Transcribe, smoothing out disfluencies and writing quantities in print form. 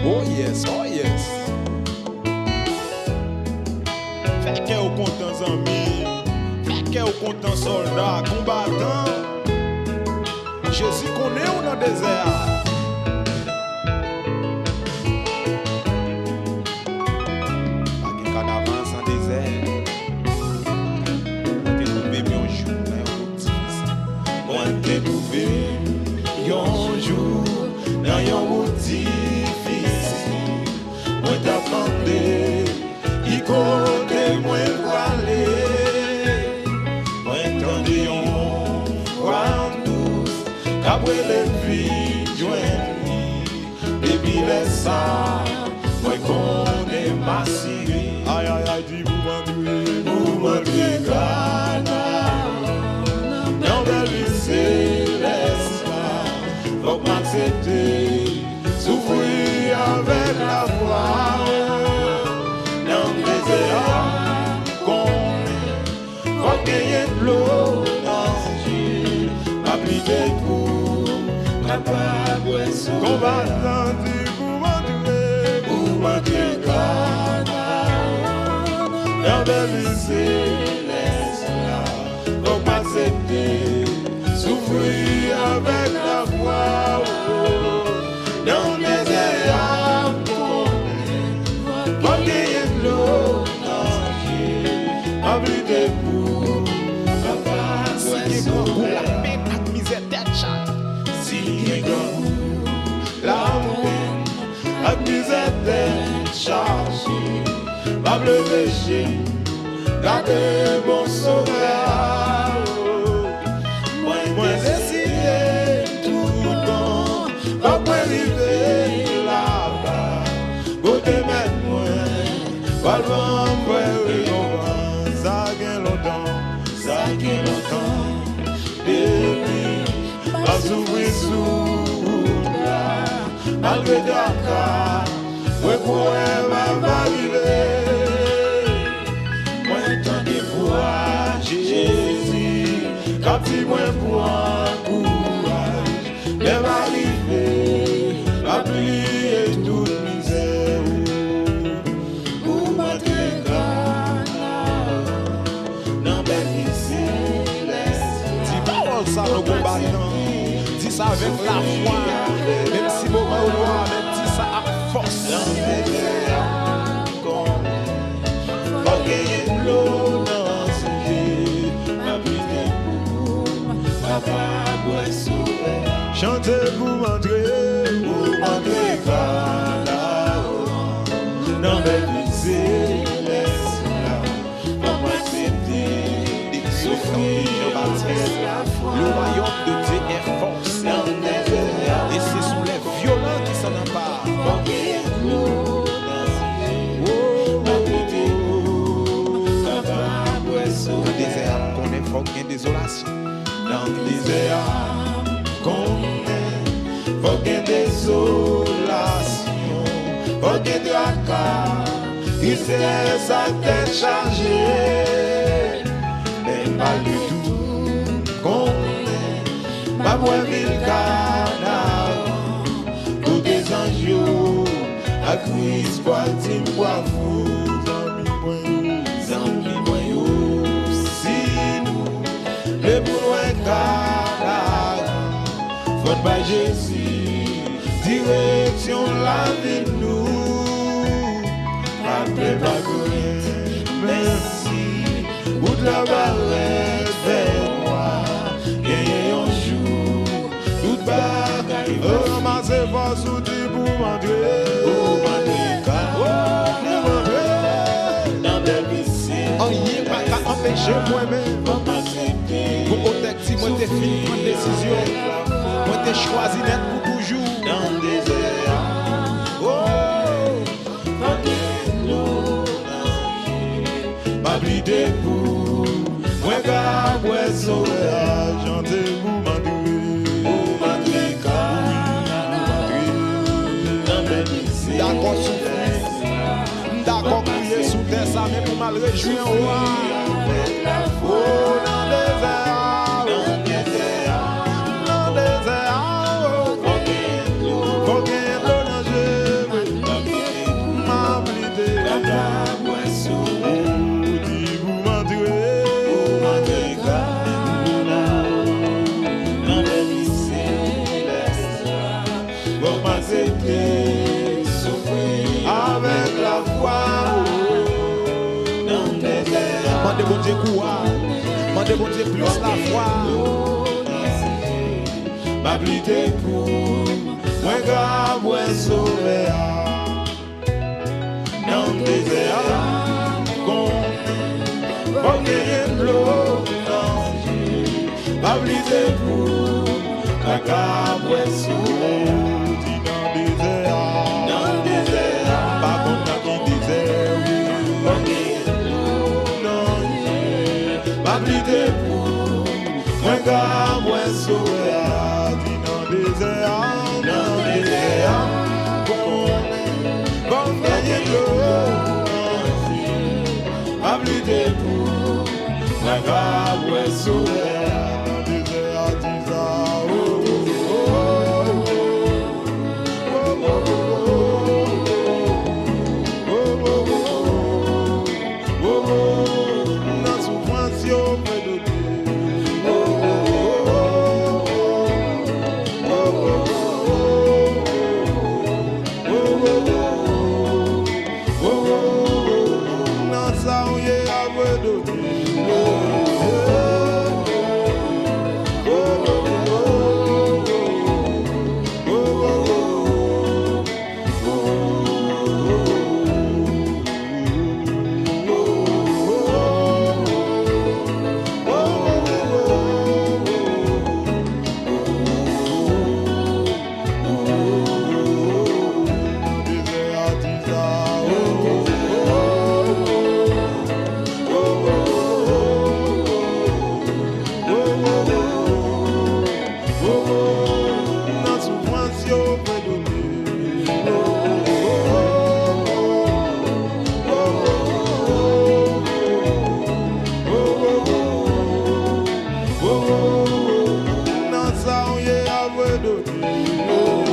Oh yes, oh yes. Fait que au content amis, fait que au content soldat, combattant. Jésus connaît ou dans le désert. Pas de carnaval sans désert. On te trouvé un jour dans un boutique. On te trouvé un jour dans un boutique. On t'attendait, il côté moi pour aller. On t'attendait un douce, qu'après les filles joignent. Et puis les ça, moi connais ma série. Aïe aïe aïe, dis vous m'endouez, Ghana. Dans la vie céleste, faut m'accepter, souffrir avec la foi. Dans les désert, faut gagner de l'eau dans ce gîte. Appliquer pour, capable de combattant, vous m'endouez, Ghana. Dans la vie céleste, faut m'accepter, souffrir avec la foi. Dans mes âmes, faut gagner de l'eau dans ce gîte. Appliquer pour, capable de sauver la peine, la misère d'être chatte. Si la peine, la misère d'être chargée, pas le péché, gardez mon sauveur. Moi décidé tout le temps, pas pour arriver là-bas. Côté mettre moi, pas loin pour arriver. Ça gagne longtemps, depuis pas s'ouvrir sous là. Malgré Dakar, ouais pour elle arriver. Moi t'entends voir Jésus, capti moi pour courage. Les m'arriver, la pluie et toute misère. Pour montrer Ghana, dans belle vie céleste. Dis parole ça nos combattants, dis ça avec la foi. Même si moment au roi, même dis ça avec force. Dans les désert, faut gagner de l'eau dans ce gîte. M'appliquer pour, capable de sauver. Chantez pour m'entrer Ghana. Dans mes vies célestes, pour m'accepter, souffrir, le royaume de Dieu est force. Et c'est sous les violents qui s'en emparent. Dans le désert, qu'on est fort, qu'il y ait désolation. Dans le désert, qu'on est fort, qu'il y ait désolation. Faut qu'il y ait tracas, il sait sa tête chargée. Mais pas du tout, qu'on est pas pour ville Canaan. Pour des anges, à Christ, quoi, t'im, quoi, vous, amis, moyens, si nous, les boulons, Canaan, faut pas Jésus, direction la vie, nous, après pas merci, bout de la barrette, vers moi, et un jour, toute bagaille, ramassez vos outils pour m'entrer, dans des vices, on y est pas qu'à empêcher moi-même, pour protéger si moi t'es fini, prendre décision, moi t'es choisi net pour toujours, dans le désert, oh, pas blidé pour moi car moi sauvage chantez pour m'entrer d'accord souffrir d'accord crier sous terre ça mais pour mal réjouir oh dans le désert faut qu'il y ait de l'eau dans le Dieu courage, mandez bon Dieu plus la foi. Ma blité pour moi grave moi sauver dans le désert comme gagner de l'eau ma blité pour moi grave moi sauver dans le désert pas comme dans qui désert comme gagner de l'eau ma blité pour moi grave moi sauver comme gagner de l'eau ma blité pour la grave ouais sauver Oh